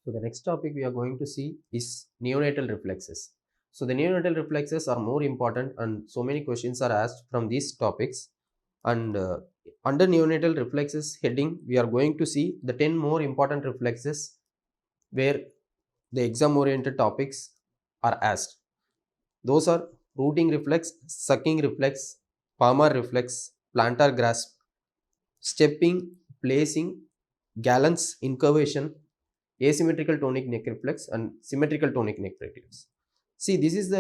So the next topic we are going to see is neonatal reflexes. So the neonatal reflexes are more important and so many questions are asked from these topics. And under neonatal reflexes heading, we are going to see the 10 more important reflexes where the exam oriented topics are asked. Those are rooting reflex, sucking reflex, palmar reflex, plantar grasp, stepping, placing, Gallant's incurvation, asymmetrical tonic neck reflex and symmetrical tonic neck reflex. See, these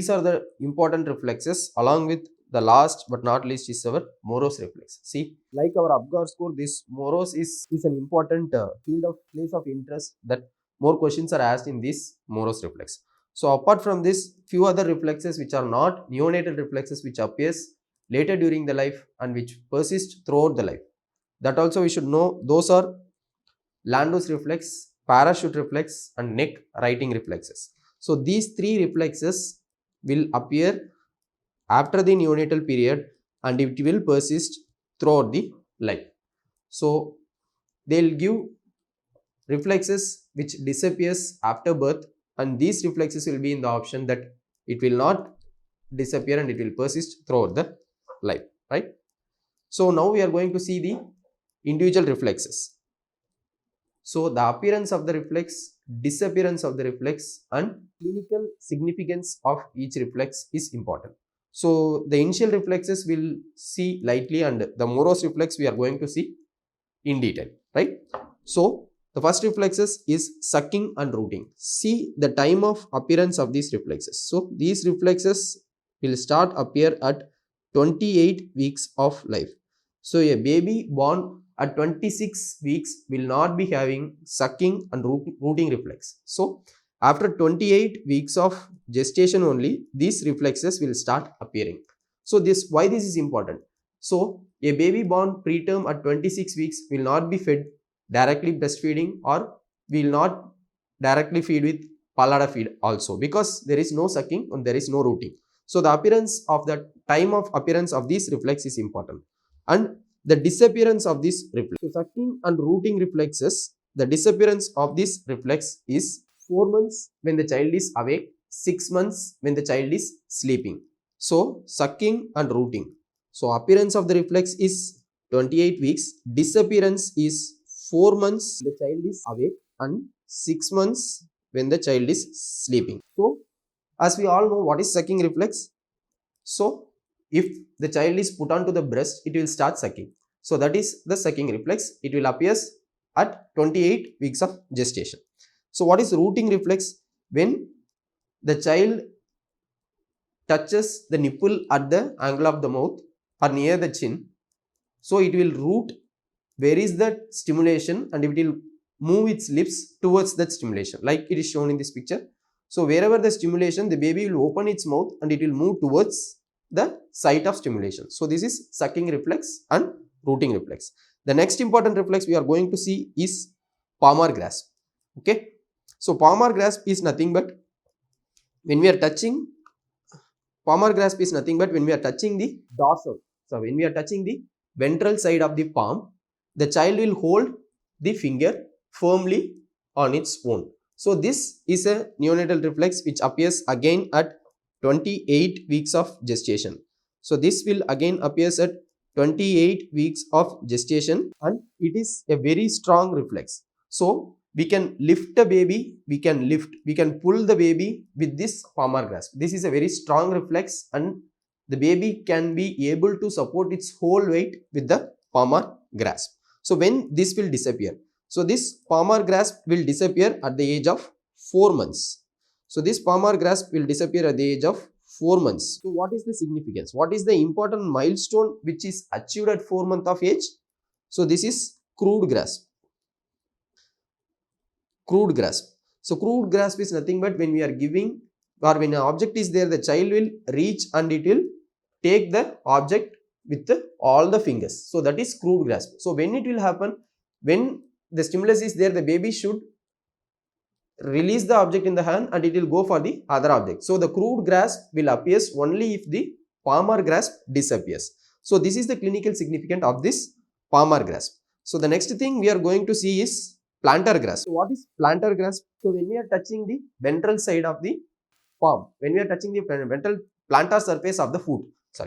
are the important reflexes. Along with the last but not least is our Morose reflex. See, like our Apgar score, this Morose is an important field of place of interest that more questions are asked in this Morose reflex. So apart from this, few other reflexes which are not neonatal reflexes which appears later during the life and which persist throughout the life. That also we should know. Those are Landau's reflex, parachute reflex and neck writing reflexes. So these three reflexes will appear after the neonatal period and it will persist throughout the life. So they'll give reflexes which disappears after birth, and these reflexes will be in the option that it will not disappear and it will persist throughout the life, right? So now we are going to see the individual reflexes. So the appearance of the reflex, disappearance of the reflex and clinical significance of each reflex is important. So the initial reflexes we'll see lightly and the Morose reflex we are going to see in detail, right? So the first reflexes is sucking and rooting. See the time of appearance of these reflexes. So these reflexes will start appear at 28 weeks of life. So a baby born at 26 weeks will not be having sucking and rooting reflex. So after 28 weeks of gestation only, these reflexes will start appearing. So why this is important? So a baby born preterm at 26 weeks will not be fed directly breastfeeding or will not directly feed with pallada feed also, because there is no sucking and there is no rooting. So the appearance of the time of appearance of this reflex is important. And the disappearance of this reflex. So sucking and rooting reflexes, the disappearance of this reflex is 4 months when the child is awake, 6 months when the child is sleeping. So sucking and rooting. So appearance of the reflex is 28 weeks, disappearance is 4 months the child is awake and 6 months when the child is sleeping. So as we all know, what is sucking reflex? So if the child is put onto the breast, it will start sucking. So that is the sucking reflex. It will appear at 28 weeks of gestation. So what is rooting reflex? When the child touches the nipple at the angle of the mouth or near the chin, so it will root where is the stimulation and it will move its lips towards that stimulation, like it is shown in this picture. So wherever the stimulation, the baby will open its mouth and it will move towards the site of stimulation. So this is sucking reflex and rooting reflex. The next important reflex we are going to see is palmar grasp. Okay. So palmar grasp is nothing but when we are touching, palmar grasp is nothing but when we are touching the dorsal. So when we are touching the ventral side of the palm, the child will hold the finger firmly on its own. So this is a neonatal reflex which appears again at 28 weeks of gestation. So this will again appears at 28 weeks of gestation and it is a very strong reflex. So we can lift a baby, we can pull the baby with this palmar grasp. This is a very strong reflex and the baby can be able to support its whole weight with the palmar grasp. So when this will disappear? So this palmar grasp will disappear at the age of 4 months. So this palmar grasp will disappear at the age of 4 months. So what is the significance? What is the important milestone which is achieved at 4 months of age? So this is crude grasp. Crude grasp. So crude grasp is nothing but when we are giving or when an object is there, the child will reach and it will take the object with all the fingers. So that is crude grasp. So when it will happen? When the stimulus is there, the baby should release the object in the hand and it will go for the other object. So the crude grasp will appear only if the palmar grasp disappears. So this is the clinical significance of this palmar grasp. So the next thing we are going to see is plantar grasp. So what is plantar grasp? So when we are touching the ventral side of the palm, when we are touching the ventral plantar surface of the foot,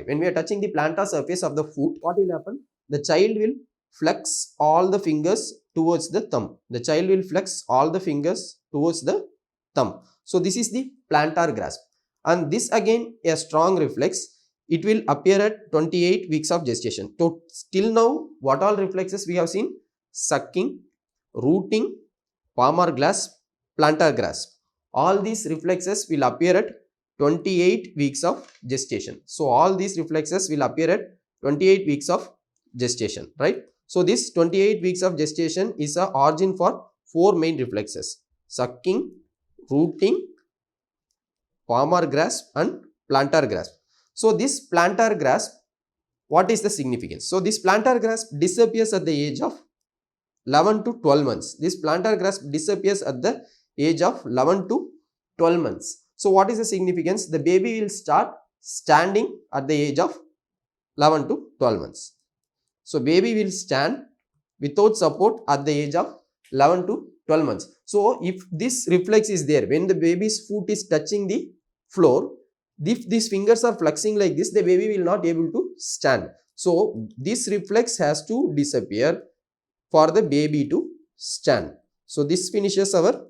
when we are touching the plantar surface of the foot, what will happen? The child will flex all the fingers towards the thumb. The child will flex all the fingers towards the thumb. So this is the plantar grasp, and this again a strong reflex. It will appear at 28 weeks of gestation. So till now, what all reflexes we have seen? Sucking, rooting, palmar grasp, plantar grasp. All these reflexes will appear at 28 weeks of gestation. So all these reflexes will appear at 28 weeks of gestation, right? So this 28 weeks of gestation is a origin for 4 main reflexes: sucking, rooting, palmar grasp and plantar grasp. So this plantar grasp, what is the significance? So this plantar grasp disappears at the age of 11 to 12 months. This plantar grasp disappears at the age of 11 to 12 months. So what is the significance? The baby will start standing at the age of 11 to 12 months. So baby will stand without support at the age of 11 to 12 months. So if this reflex is there, when the baby's foot is touching the floor, if these fingers are flexing like this, the baby will not able to stand. So this reflex has to disappear for the baby to stand. So this finishes our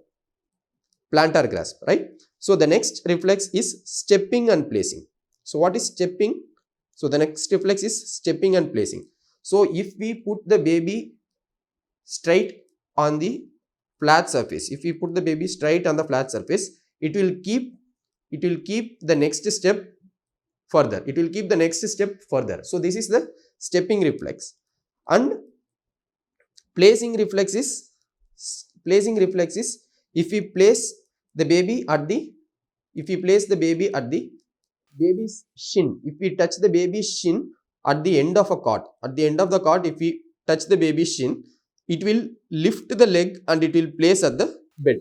plantar grasp, right? So the next reflex is stepping and placing. So what is stepping? So the next reflex is stepping and placing. So if we put the baby straight on the flat surface, if we put the baby straight on the flat surface, it will keep the next step further. It will keep the next step further. So this is the stepping reflex. And placing reflex is if we place the baby at the baby's shin, if we touch the baby's shin at the end of a cot, if we touch the baby's shin, it will lift the leg and it will place at the bed.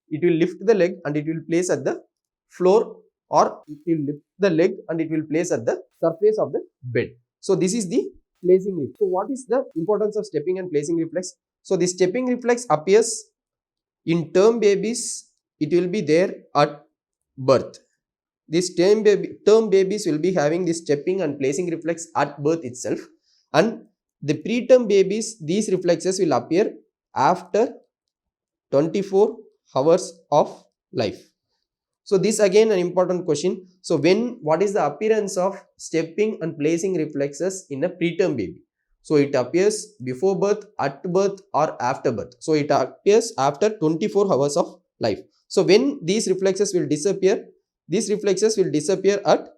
It will lift the leg and it will place at the floor, or it will lift the leg and it will place at the surface of the bed. So this is the placing reflex. So what is the importance of stepping and placing reflex? So the stepping reflex appears in term babies. It will be there at birth. These term babies will be having this stepping and placing reflex at birth itself, and the preterm babies, these reflexes will appear after 24 hours of life. So this again an important question. So what is the appearance of stepping and placing reflexes in a preterm baby? So it appears before birth, at birth or after birth. So it appears after 24 hours of life. So when these reflexes will disappear? These reflexes will disappear at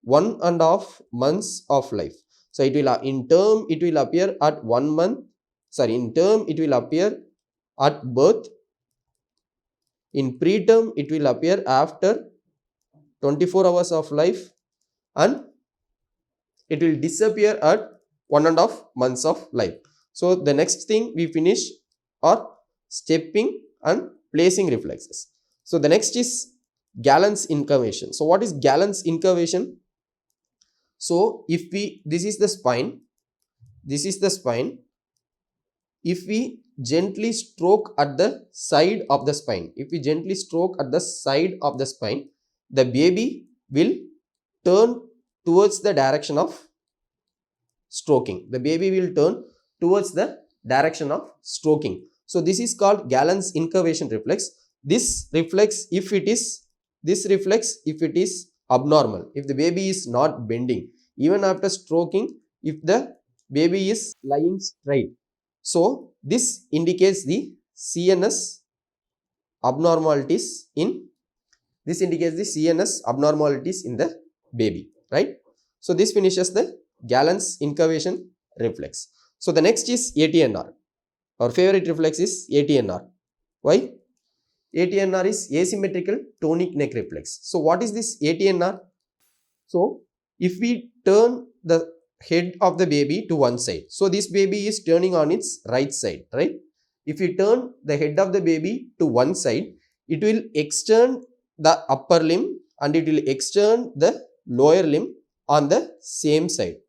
1.5 months of life. So it will in term it will appear at 1 month. In term it will appear at birth. In preterm it will appear after 24 hours of life, and it will disappear at 1.5 months of life. So the next thing we finish are stepping and placing reflexes. So the next is Gallant's incurvation. So what is Gallant's incurvation? So if this is the spine, if we gently stroke at the side of the spine, the baby will turn towards the direction of stroking. So this is called Gallant's incurvation reflex. This reflex, if it is abnormal, if the baby is not bending, even after stroking, if the baby is lying straight, so this indicates the CNS abnormalities in the baby, right? So this finishes the Gallant's incurvation reflex. So the next is ATNR. Our favorite reflex is ATNR. Why? ATNR is asymmetrical tonic neck reflex. So what is this ATNR? So if we turn the head of the baby to one side, so this baby is turning on its right side, right? If we turn the head of the baby to one side, it will extend the upper limb and it will extend the lower limb on the same side.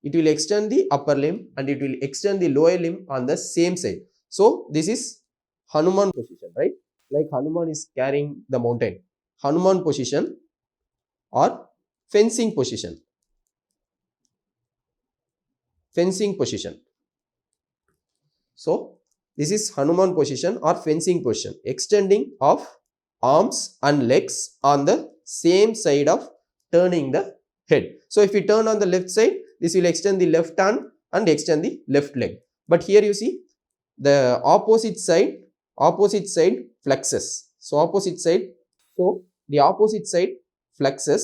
It will extend the upper limb and it will extend the lower limb on the same side. So this is Hanuman position, right? Like Hanuman is carrying the mountain. Hanuman position or fencing position. Fencing position. So this is Hanuman position or fencing position. Extending of arms and legs on the same side of turning the head. So if we turn on the left side, this will extend the left hand and extend the left leg. But here you see the opposite side flexes. So opposite side, so the opposite side flexes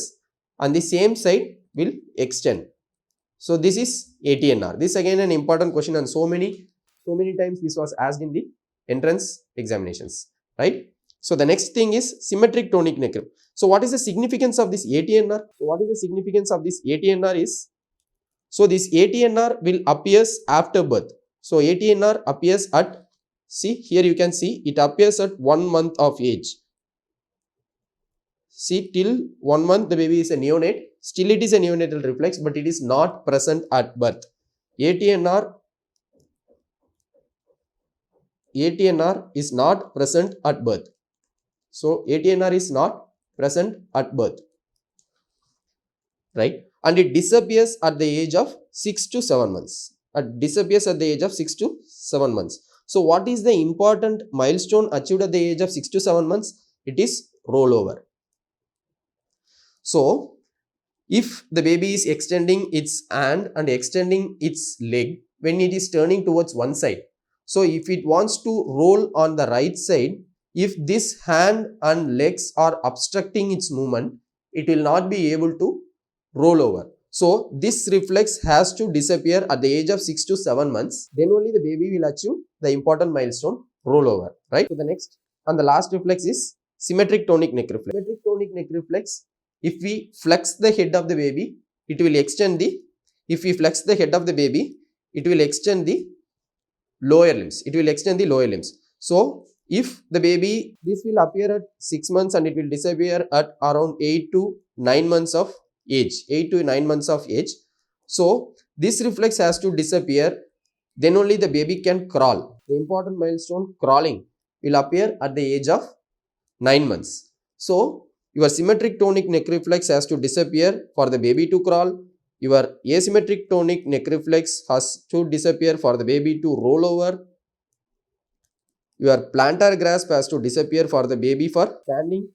and the same side will extend. So this is ATNR. This again an important question, and so many times this was asked in the entrance examinations, right? So the next thing is symmetric tonic neck. So what is the significance of this ATNR? So what is the significance of this ATNR is, so this ATNR will appears after birth. So ATNR appears at, see here you can see it appears at 1 month of age. See, till 1 month the baby is a neonate, still it is a neonatal reflex, but it is not present at birth. ATNR is not present at birth. So ATNR is not present at birth, right? And it disappears at the age of 6 to 7 months. It disappears at the age of 6 to 7 months. So what is the important milestone achieved at the age of 6 to 7 months? It is rollover. So if the baby is extending its hand and extending its leg when it is turning towards one side, so if it wants to roll on the right side, if this hand and legs are obstructing its movement, it will not be able to roll over. So this reflex has to disappear at the age of 6 to 7 months. Then only the baby will achieve the important milestone rollover, right? So the next and the last reflex is symmetric tonic neck reflex. Symmetric tonic neck reflex, if we flex the head of the baby, it will extend the, if we flex the head of the baby, it will extend the lower limbs. It will extend the lower limbs. So if the baby, this will appear at 6 months and it will disappear at around 8 to 9 months of age. 8 to 9 months of age. So this reflex has to disappear. Then only the baby can crawl. The important milestone, crawling, will appear at the age of 9 months. So your symmetric tonic neck reflex has to disappear for the baby to crawl. Your asymmetric tonic neck reflex has to disappear for the baby to roll over. Your plantar grasp has to disappear for the baby for standing.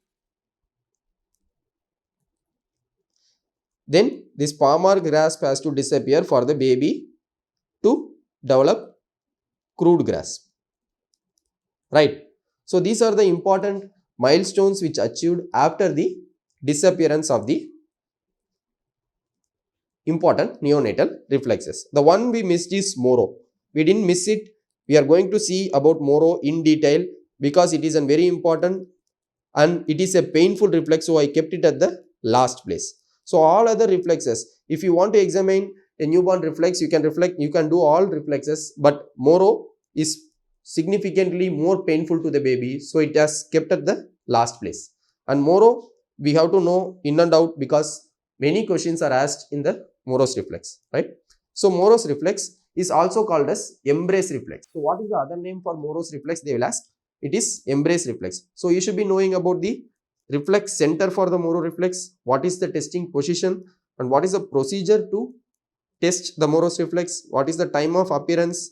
Then this palmar grasp has to disappear for the baby to develop crude grasp. Right. So these are the important milestones which achieved after the disappearance of the important neonatal reflexes. The one we missed is Moro. We didn't miss it. We are going to see about Moro in detail because it is a very important and it is a painful reflex, so I kept it at the last place. So all other reflexes, if you want to examine a newborn reflex, you can do all reflexes, but Moro is significantly more painful to the baby, so it has kept at the last place. And Moro we have to know in and out because many questions are asked in the Moro's reflex, right? So Moro's reflex is also called as embrace reflex. So what is the other name for Moro's reflex? They will ask. It is embrace reflex. So you should be knowing about the reflex center for the Moro reflex, what is the testing position, and what is the procedure to test the Moro's reflex, what is the time of appearance,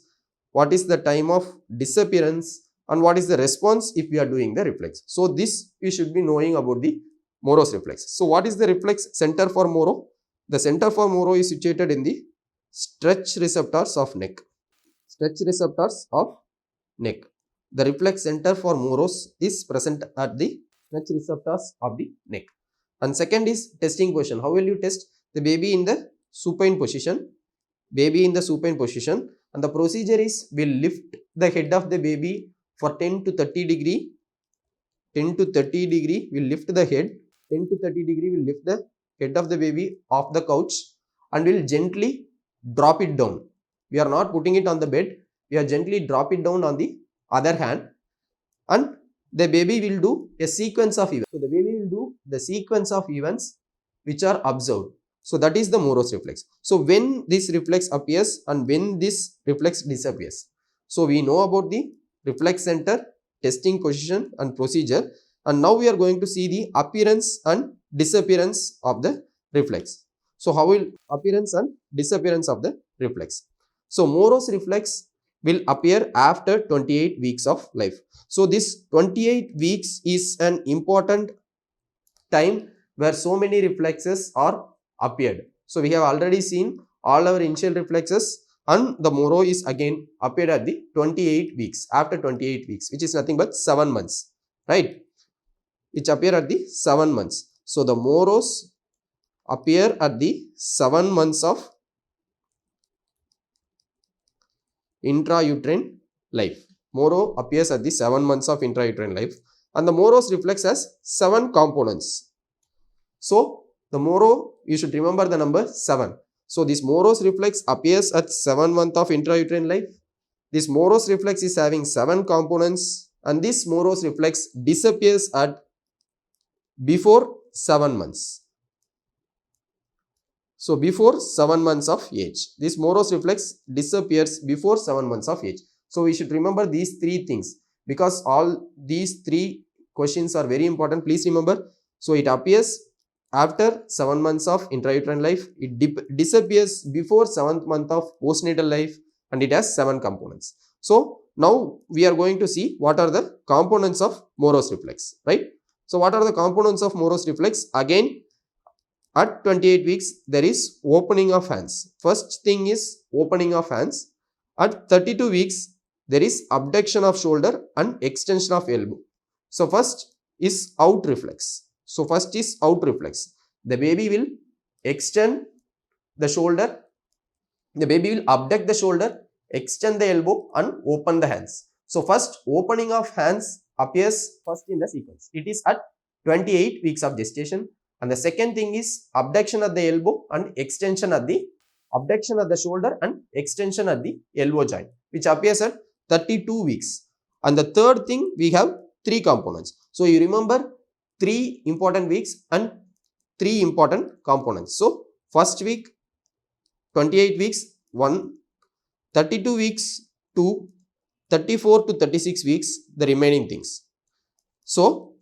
what is the time of disappearance, and what is the response if we are doing the reflex. So this you should be knowing about the Moro's reflex. So what is the reflex center for Moro? The center for Moro is situated in the stretch receptors of neck. Stretch receptors of neck. The reflex center for Moro's is present at the stretch receptors of the neck. And second is testing position. How will you test? The baby in the supine position. Baby in the supine position. And the procedure is, we'll lift the head of the baby for 10 to 30 degree. 10 to 30 degree, we'll lift the head. 10 to 30 degree, we'll lift the head of the baby off the couch and we'll gently drop it down. We are not putting it on the bed. We are gently drop it down on the other hand, and the baby will do a sequence of events. So the baby will do the sequence of events which are observed. So that is the Moro's reflex. So when this reflex appears and when this reflex disappears. So we know about the reflex center, testing position and procedure, and now we are going to see the appearance and disappearance of the reflex. So how will appearance and disappearance of the reflex? So Morose reflex will appear after 28 weeks of life. So this 28 weeks is an important time where so many reflexes are appeared. So we have already seen all our initial reflexes, and the Moro is again appeared at the 28 weeks, after 28 weeks, which is nothing but 7 months, right? Which appear at the 7 months. So the Moros appear at the 7 months of intrauterine life. Moro appears at the 7 months of intrauterine life, and the Morose reflex has 7 components. So the Moro, you should remember the number 7. So this Morose reflex appears at 7 months of intrauterine life. This Morose reflex is having 7 components, and this Morose reflex disappears at before 7 months. So before 7 months of age, this Morose reflex disappears before 7 months of age. So we should remember these 3 things, because all these 3 questions are very important. Please remember. So it appears after 7 months of intrauterine life, it disappears before 7th month of postnatal life, and it has 7 components. So now we are going to see what are the components of Morose reflex, right? So what are the components of Morose reflex? Again, at 28 weeks, there is opening of hands. First thing is opening of hands. At 32 weeks, there is abduction of shoulder and extension of elbow. So first is out reflex. So first is out reflex. The baby will extend the shoulder. The baby will abduct the shoulder, extend the elbow and open the hands. So first opening of hands appears first in the sequence. It is at 28 weeks of gestation. And the second thing is abduction at the elbow and extension at the abduction at the shoulder and extension at the elbow joint, which appears at 32 weeks. And the third thing, we have 3 components. So you remember 3 important weeks and 3 important components. So first week, 28 weeks, 1, 32 weeks, 2, 34 to 36 weeks, the remaining things. So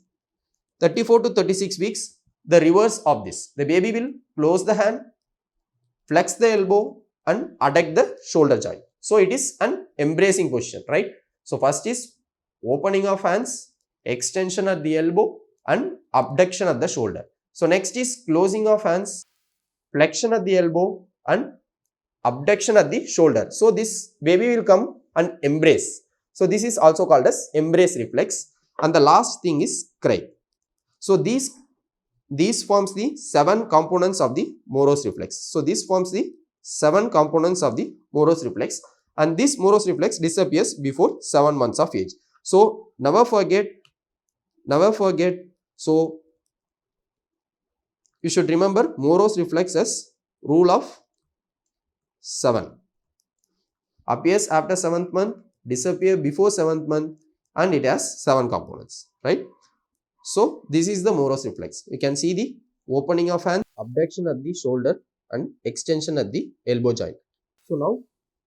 34 to 36 weeks, the reverse of this. The baby will close the hand, flex the elbow and adduct the shoulder joint. So it is an embracing position, right? So first is opening of hands, extension at the elbow and abduction at the shoulder. So next is closing of hands, flexion at the elbow and abduction at the shoulder. So this baby will come and embrace. So this is also called as embrace reflex. And the last thing is cry. So these forms the 7 components of the Morose reflex. So this forms the 7 components of the Morose reflex, and this Morose reflex disappears before 7 months of age. So never forget. So you should remember Morose reflex as rule of 7. Appears after 7th month, disappear before 7th month, and it has 7 components, right? So this is the Morose reflex. You can see the opening of hand, abduction at the shoulder and extension at the elbow joint. So now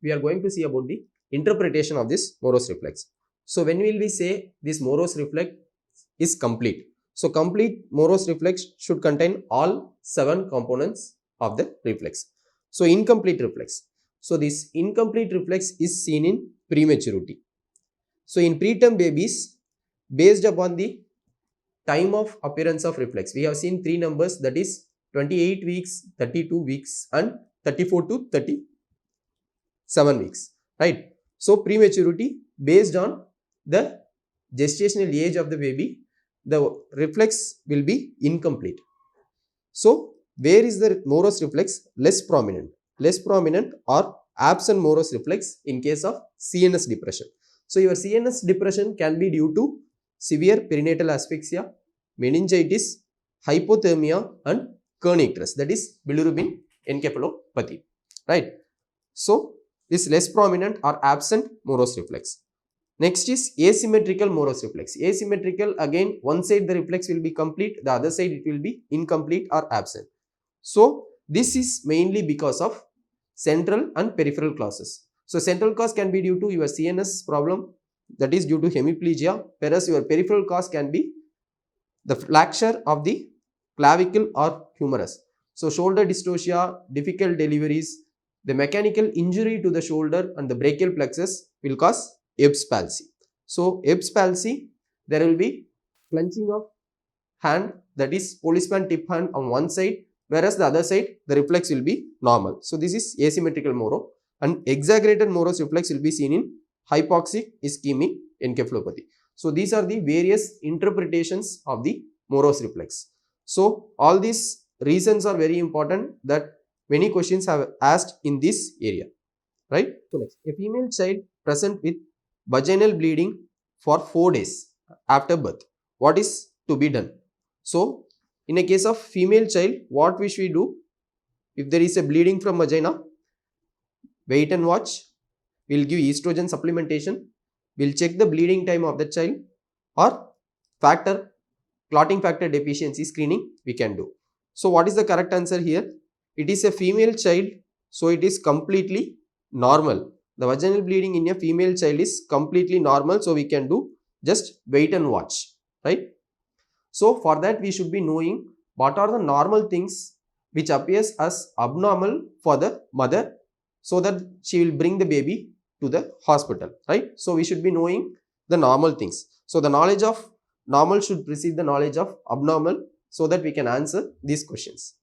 we are going to see about the interpretation of this Morose reflex. So when will we say this Morose reflex is complete? So complete Morose reflex should contain all 7 components of the reflex. So incomplete reflex. So this incomplete reflex is seen in prematurity. So in preterm babies, based upon the time of appearance of reflex, we have seen 3 numbers, that is 28 weeks, 32 weeks and 34 to 37 weeks, right? So prematurity, based on the gestational age of the baby, the reflex will be incomplete. So where is the Morose reflex less prominent? Less prominent or absent Morose reflex in case of CNS depression. So your CNS depression can be due to severe perinatal asphyxia, meningitis, hypothermia and kernicterus, that is bilirubin encephalopathy, right? So this less prominent or absent Morose reflex. Next is asymmetrical Morose reflex. Asymmetrical, again one side the reflex will be complete, the other side it will be incomplete or absent. So this is mainly because of central and peripheral clauses. So central cause can be due to your CNS problem, that is due to hemiplegia, whereas your peripheral cause can be the fracture of the clavicle or humerus. So shoulder dystocia, difficult deliveries, the mechanical injury to the shoulder and the brachial plexus will cause Erb's palsy. So Erb's palsy, there will be clenching of hand, that is policeman tip hand on one side, whereas the other side the reflex will be normal. So this is asymmetrical Moro, and exaggerated Moro's reflex will be seen in hypoxic ischemic encephalopathy. So these are the various interpretations of the Moro's reflex. So all these reasons are very important that many questions have asked in this area, right? So next, a female child present with vaginal bleeding for 4 days after birth, what is to be done? So in a case of female child, what we should do? If there is a bleeding from vagina, wait and watch. We'll give estrogen supplementation. We'll check the bleeding time of the child, or clotting factor deficiency screening we can do. So what is the correct answer here? It is a female child, so it is completely normal. The vaginal bleeding in a female child is completely normal, so we can do just wait and watch, right? So for that we should be knowing what are the normal things which appears as abnormal for the mother, so that she will bring the baby to the hospital, right? So we should be knowing the normal things. So the knowledge of normal should precede the knowledge of abnormal, so that we can answer these questions.